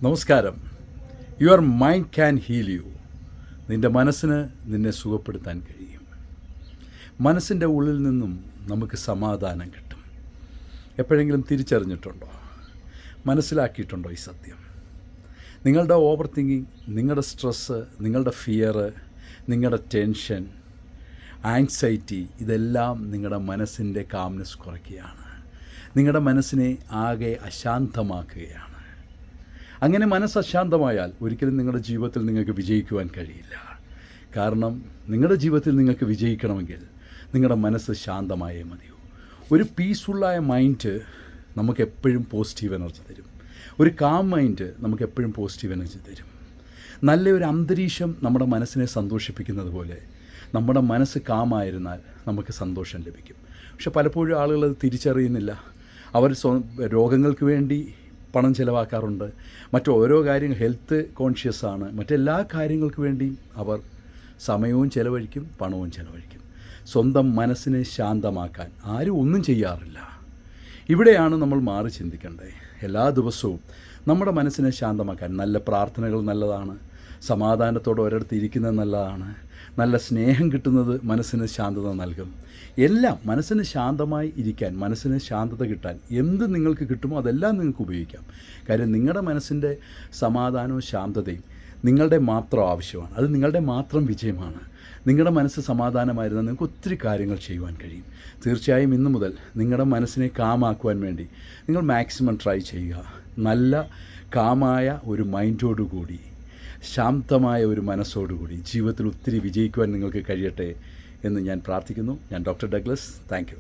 നമസ്കാരം. Your mind can heal you. നിൻ്റെ മനസ്സിന് നിന്നെ സുഖപ്പെടുത്താൻ കഴിയും. മനസ്സിൻ്റെ ഉള്ളിൽ നിന്നും നമുക്ക് സമാധാനം കിട്ടും. എപ്പോഴെങ്കിലും തിരിച്ചറിഞ്ഞിട്ടുണ്ടോ? മനസ്സിലാക്കിയിട്ടുണ്ടോ ഈ സത്യം? നിങ്ങളുടെ ഓവർ തിങ്കിങ്, നിങ്ങളുടെ സ്ട്രെസ്സ്, നിങ്ങളുടെ ഫിയർ, നിങ്ങളുടെ ടെൻഷൻ, ആങ്സൈറ്റി, ഇതെല്ലാം നിങ്ങളുടെ മനസ്സിൻ്റെ കാംനെസ് കുറയ്ക്കുകയാണ്. നിങ്ങളുടെ മനസ്സിനെ ആകെ അശാന്തമാക്കുകയാണ്. അങ്ങനെ മനസ്സ് അശാന്തമായാൽ ഒരിക്കലും നിങ്ങളുടെ ജീവിതത്തിൽ നിങ്ങൾക്ക് വിജയിക്കുവാൻ കഴിയില്ല. കാരണം നിങ്ങളുടെ ജീവിതത്തിൽ നിങ്ങൾക്ക് വിജയിക്കണമെങ്കിൽ നിങ്ങളുടെ മനസ്സ് ശാന്തമായേ മതിയോ. ഒരു പീസ്ഫുള്ളായ മൈൻഡ് നമുക്ക് എപ്പോഴും പോസിറ്റീവ് എനർജി തരും. ഒരു കാം മൈൻഡ് നമുക്ക് എപ്പോഴും പോസിറ്റീവ് എനർജി തരും. നല്ലൊരു അന്തരീക്ഷം നമ്മുടെ മനസ്സിനെ സന്തോഷിപ്പിക്കുന്നത് പോലെ നമ്മുടെ മനസ്സ് കാമായിരുന്നാൽ നമുക്ക് സന്തോഷം ലഭിക്കും. പക്ഷെ പലപ്പോഴും ആളുകൾ അത് തിരിച്ചറിയുന്നില്ല. അവർ രോഗങ്ങൾക്ക് വേണ്ടി പണം ചിലവാക്കാറുണ്ട്. മറ്റോരോ കാര്യങ്ങൾ, ഹെൽത്ത് കോൺഷ്യസ് ആണ്. മറ്റെല്ലാ കാര്യങ്ങൾക്ക് വേണ്ടി അവർ സമയവും ചിലവഴിക്കും, പണവും ചിലവഴിക്കും. സ്വന്തം മനസ്സിനെ ശാന്തമാക്കാൻ ആരും ഒന്നും ചെയ്യാറില്ല. ഇവിടെയാണ് നമ്മൾ മാറി ചിന്തിക്കേണ്ടത്. എല്ലാ ദിവസവും നമ്മുടെ മനസ്സിനെ ശാന്തമാക്കാൻ നല്ല പ്രാർത്ഥനകൾ നല്ലതാണ്. സമാധാനത്തോടെ ഒരിടത്ത് ഇരിക്കുന്നത് നല്ലതാണ്. നല്ല സ്നേഹം കിട്ടുന്നത് മനസ്സിന് ശാന്തത നൽകും. എല്ലാം മനസ്സിന് ശാന്തമായി ഇരിക്കാൻ, മനസ്സിന് ശാന്തത കിട്ടാൻ എന്ത് നിങ്ങൾക്ക് കിട്ടുമോ അതെല്ലാം നിങ്ങൾക്ക് ഉപയോഗിക്കാം. കാര്യം നിങ്ങളുടെ മനസ്സിൻ്റെ സമാധാനവും ശാന്തതയും നിങ്ങളുടെ മാത്രം ആവശ്യമാണ്. അത് നിങ്ങളുടെ മാത്രം വിജയമാണ്. നിങ്ങളുടെ മനസ്സ് സമാധാനമായിരുന്നാൽ നിങ്ങൾക്ക് ഒത്തിരി കാര്യങ്ങൾ ചെയ്യുവാൻ കഴിയും. തീർച്ചയായും ഇന്നു മുതൽ നിങ്ങളുടെ മനസ്സിനെ കാമാക്കുവാൻ വേണ്ടി നിങ്ങൾ മാക്സിമം ട്രൈ ചെയ്യുക. നല്ല കാമായ ഒരു മൈൻഡോടുകൂടി, ശാന്തമായ ഒരു മനസ്സോടുകൂടി ജീവിതത്തിൽ ഒത്തിരി വിജയിക്കുവാൻ നിങ്ങൾക്ക് കഴിയട്ടെ എന്ന് ഞാൻ പ്രാർത്ഥിക്കുന്നു. ഞാൻ ഡോക്ടർ ഡഗ്ലസ്. Thank you.